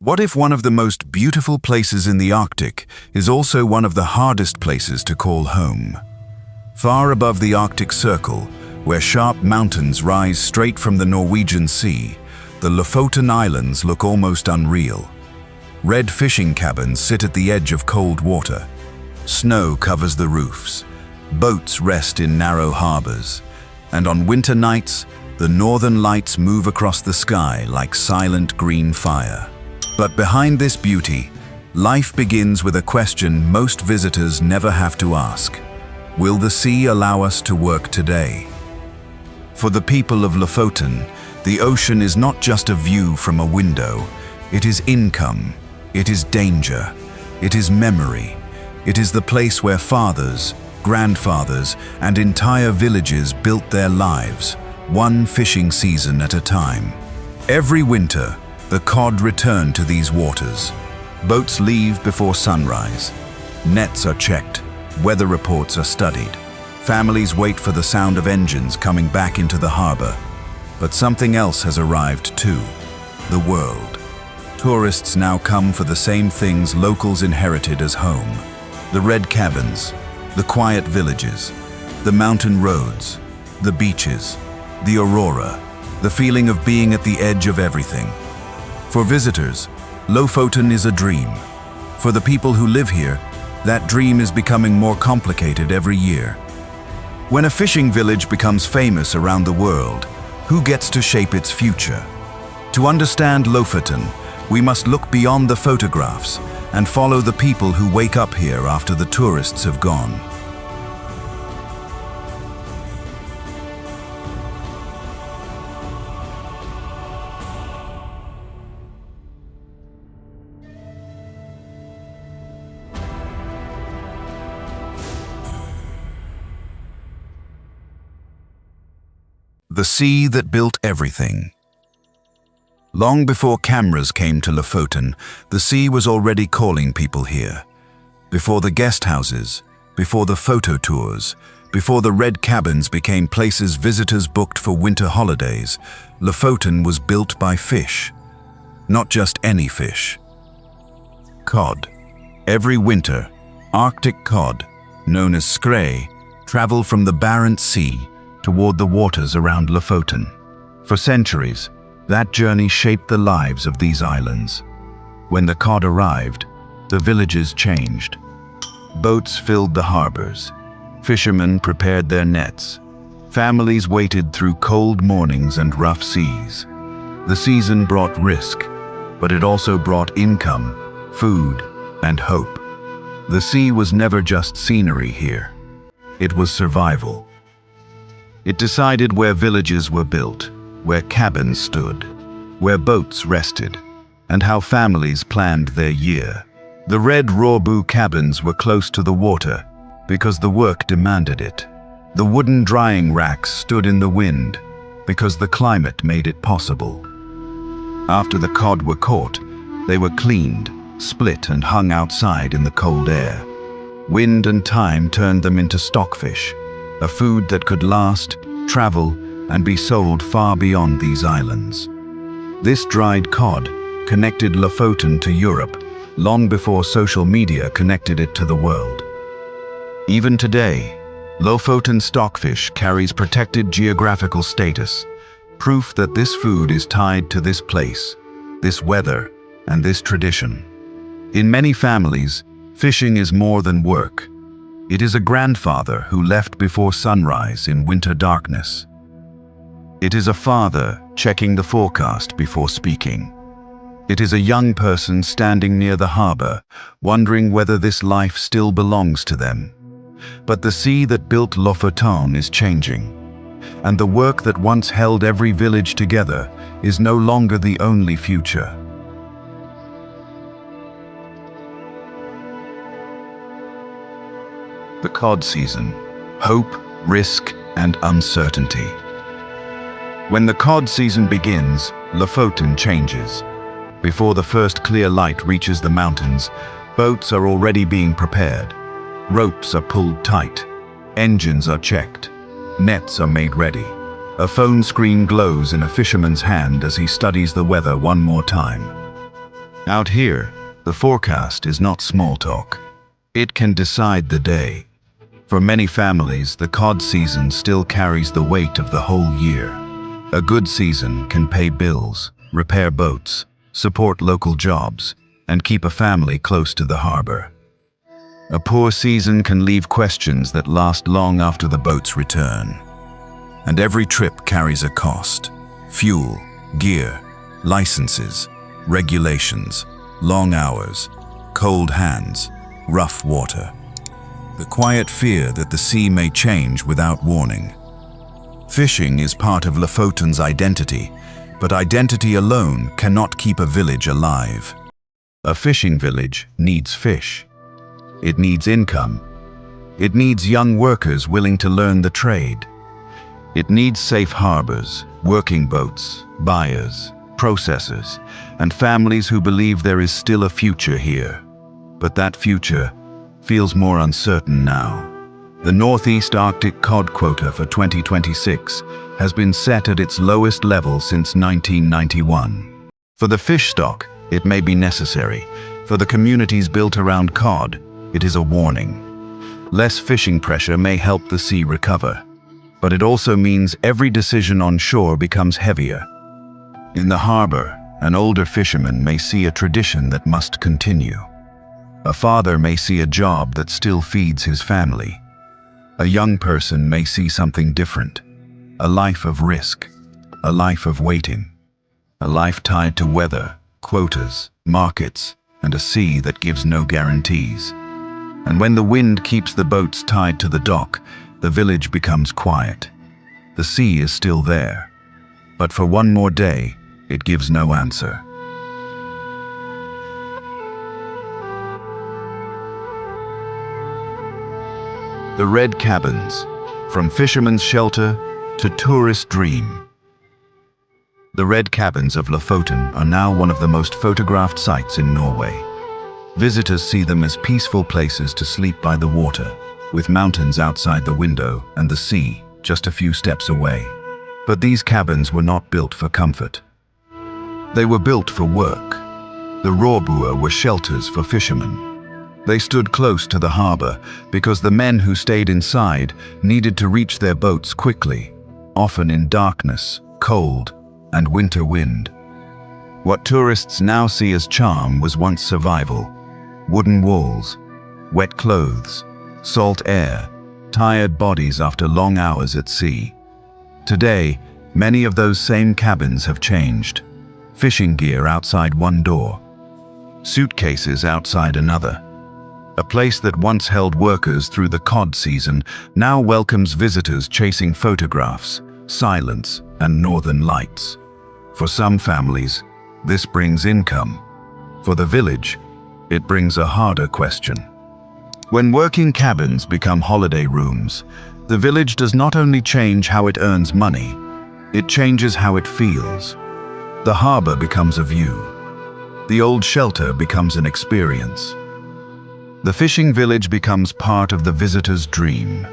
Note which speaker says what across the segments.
Speaker 1: What if one of the most beautiful places in the Arctic is also one of the hardest places to call home? Far above the Arctic Circle, where sharp mountains rise straight from the Norwegian Sea, the Lofoten Islands look almost unreal. Red fishing cabins sit at the edge of cold water. Snow covers the roofs. Boats rest in narrow harbors. And on winter nights, the northern lights move across the sky like silent green fire. But behind this beauty, life begins with a question most visitors never have to ask. Will the sea allow us to work today? For the people of Lofoten, the ocean is not just a view from a window. It is income, it is danger, it is memory. It is the place where fathers, grandfathers, and entire villages built their lives, one fishing season at a time. Every winter, the cod return to these waters. Boats leave before sunrise. Nets are checked. Weather reports are studied. Families wait for the sound of engines coming back into the harbor. But something else has arrived too: the world. Tourists now come for the same things locals inherited as home: the red cabins, the quiet villages, the mountain roads, the beaches, the aurora, the feeling of being at the edge of everything. For visitors, Lofoten is a dream. For the people who live here, that dream is becoming more complicated every year. When a fishing village becomes famous around the world, who gets to shape its future? To understand Lofoten, we must look beyond the photographs and follow the people who wake up here after the tourists have gone. The sea that built everything. Long before cameras came to Lofoten, the sea was already calling people here. Before the guest houses, before the photo tours, before the red cabins became places visitors booked for winter holidays, Lofoten was built by fish. Not just any fish. Cod. Every winter, Arctic cod, known as skrei, travel from the Barents Sea toward the waters around Lofoten. For centuries, that journey shaped the lives of these islands. When the cod arrived, the villages changed. Boats filled the harbors. Fishermen prepared their nets. Families waited through cold mornings and rough seas. The season brought risk, but it also brought income, food, and hope. The sea was never just scenery here. It was survival. It decided where villages were built, where cabins stood, where boats rested, and how families planned their year. The red rawbu cabins were close to the water because the work demanded it. The wooden drying racks stood in the wind because the climate made it possible. After the cod were caught, they were cleaned, split, and hung outside in the cold air. Wind and time turned them into stockfish, a food that could last, travel, and be sold far beyond these islands. This dried cod connected Lofoten to Europe long before social media connected it to the world. Even today, Lofoten stockfish carries protected geographical status, proof that this food is tied to this place, this weather, and this tradition. In many families, fishing is more than work. It is a grandfather who left before sunrise in winter darkness. It is a father checking the forecast before speaking. It is a young person standing near the harbor, wondering whether this life still belongs to them. But the sea that built Lofoten is changing, and the work that once held every village together is no longer the only future. The cod season: hope, risk, and uncertainty. When the cod season begins, Lofoten changes. Before the first clear light reaches the mountains, boats are already being prepared. Ropes are pulled tight. Engines are checked. Nets are made ready. A phone screen glows in a fisherman's hand as he studies the weather one more time. Out here, the forecast is not small talk. It can decide the day. For many families, the cod season still carries the weight of the whole year. A good season can pay bills, repair boats, support local jobs, and keep a family close to the harbor. A poor season can leave questions that last long after the boats return. And every trip carries a cost: fuel, gear, licenses, regulations, long hours, cold hands, rough water. The quiet fear that the sea may change without warning. Fishing is part of Lofoten's identity, but identity alone cannot keep a village alive. A fishing village needs fish. It needs income. It needs young workers willing to learn the trade. It needs safe harbors, working boats, buyers, processors, and families who believe there is still a future here. But that future feels more uncertain now. The Northeast Arctic cod quota for 2026 has been set at its lowest level since 1991. For the fish stock, it may be necessary. For the communities built around cod, it is a warning. Less fishing pressure may help the sea recover, but it also means every decision on shore becomes heavier. In the harbor, an older fisherman may see a tradition that must continue. A father may see a job that still feeds his family. A young person may see something different, a life of risk, a life of waiting, a life tied to weather, quotas, markets, and a sea that gives no guarantees. And when the wind keeps the boats tied to the dock, the village becomes quiet. The sea is still there, but for one more day, it gives no answer. The red cabins, from fisherman's shelter to tourist dream. The red cabins of Lofoten are now one of the most photographed sights in Norway. Visitors see them as peaceful places to sleep by the water, with mountains outside the window and the sea just a few steps away. But these cabins were not built for comfort. They were built for work. The råbua were shelters for fishermen. They stood close to the harbor because the men who stayed inside needed to reach their boats quickly, often in darkness, cold, and winter wind. What tourists now see as charm was once survival. Wooden walls, wet clothes, salt air, tired bodies after long hours at sea. Today, many of those same cabins have changed. Fishing gear outside one door, suitcases outside another. A place that once held workers through the cod season now welcomes visitors chasing photographs, silence, and northern lights. For some families, this brings income. For the village, it brings a harder question. When working cabins become holiday rooms, the village does not only change how it earns money, it changes how it feels. The harbor becomes a view. The old shelter becomes an experience. The fishing village becomes part of the visitor's dream.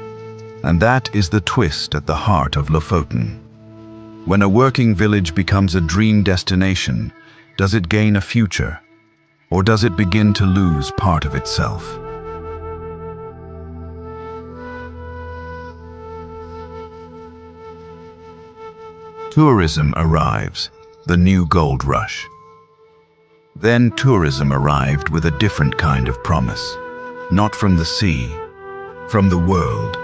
Speaker 1: And that is the twist at the heart of Lofoten. When a working village becomes a dream destination, does it gain a future? Or does it begin to lose part of itself? Tourism arrives, the new gold rush. Then tourism arrived with a different kind of promise. Not from the sea, from the world.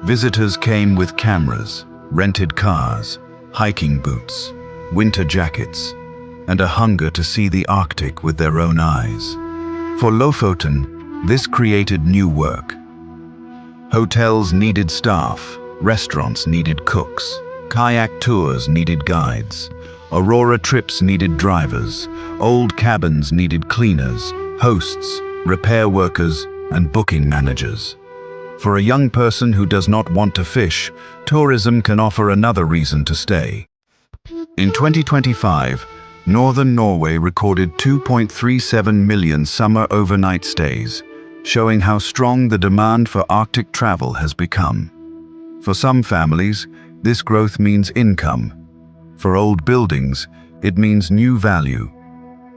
Speaker 1: Visitors came with cameras, rented cars, hiking boots, winter jackets, and a hunger to see the Arctic with their own eyes. For Lofoten, this created new work. Hotels needed staff, restaurants needed cooks, kayak tours needed guides, Aurora trips needed drivers, old cabins needed cleaners, hosts, repair workers, and booking managers. For a young person who does not want to fish, tourism can offer another reason to stay. In 2025, northern Norway recorded 2.37 million summer overnight stays, showing how strong the demand for Arctic travel has become. For some families, this growth means income. For old buildings, it means new value.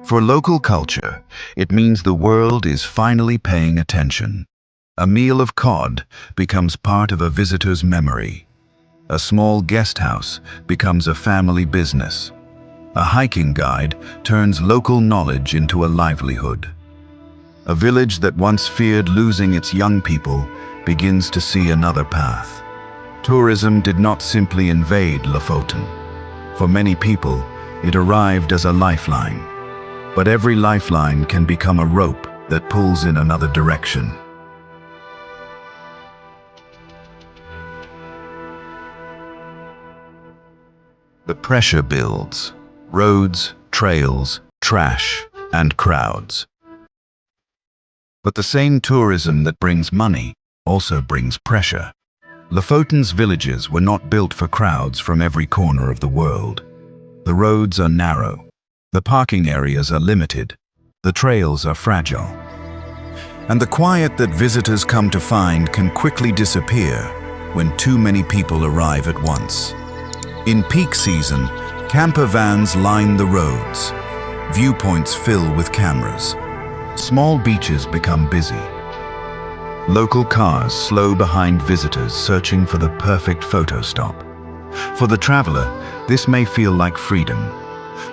Speaker 1: For local culture, it means the world is finally paying attention. A meal of cod becomes part of a visitor's memory. A small guest house becomes a family business. A hiking guide turns local knowledge into a livelihood. A village that once feared losing its young people begins to see another path. Tourism did not simply invade Lofoten. For many people, it arrived as a lifeline. But every lifeline can become a rope that pulls in another direction. The pressure builds. Roads, trails, trash, and crowds. But the same tourism that brings money also brings pressure. Lofoten's villages were not built for crowds from every corner of the world. The roads are narrow. The parking areas are limited. The trails are fragile. And the quiet that visitors come to find can quickly disappear when too many people arrive at once. In peak season, camper vans line the roads. Viewpoints fill with cameras. Small beaches become busy. Local cars slow behind visitors searching for the perfect photo stop. For the traveler, this may feel like freedom.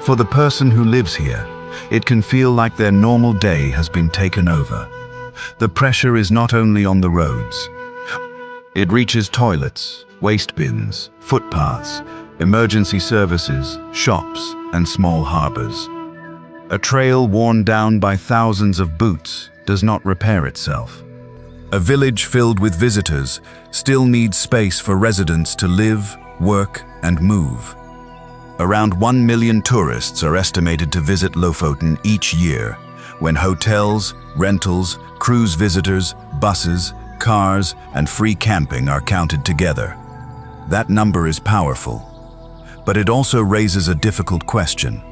Speaker 1: For the person who lives here, it can feel like their normal day has been taken over. The pressure is not only on the roads. It reaches toilets, waste bins, footpaths, emergency services, shops, and small harbors. A trail worn down by thousands of boots does not repair itself. A village filled with visitors still needs space for residents to live, work, and move. Around 1 million tourists are estimated to visit Lofoten each year, when hotels, rentals, cruise visitors, buses, cars, and free camping are counted together. That number is powerful. But it also raises a difficult question.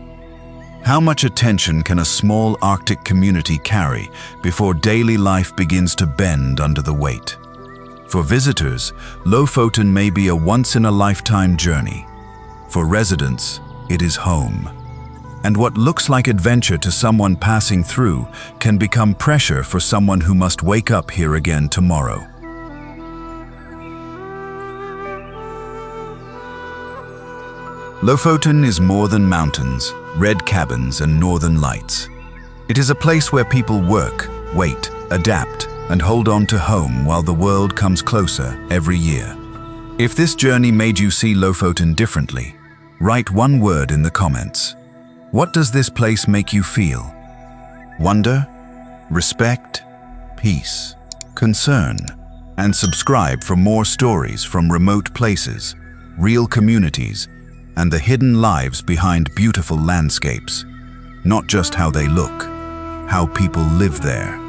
Speaker 1: How much attention can a small Arctic community carry before daily life begins to bend under the weight? For visitors, Lofoten may be a once-in-a-lifetime journey. For residents, it is home. And what looks like adventure to someone passing through can become pressure for someone who must wake up here again tomorrow. Lofoten is more than mountains, red cabins, and northern lights. It is a place where people work, wait, adapt, and hold on to home while the world comes closer every year. If this journey made you see Lofoten differently, write one word in the comments. What does this place make you feel? Wonder, respect, peace, concern, and subscribe for more stories from remote places, real communities, and the hidden lives behind beautiful landscapes. Not just how they look, how people live there.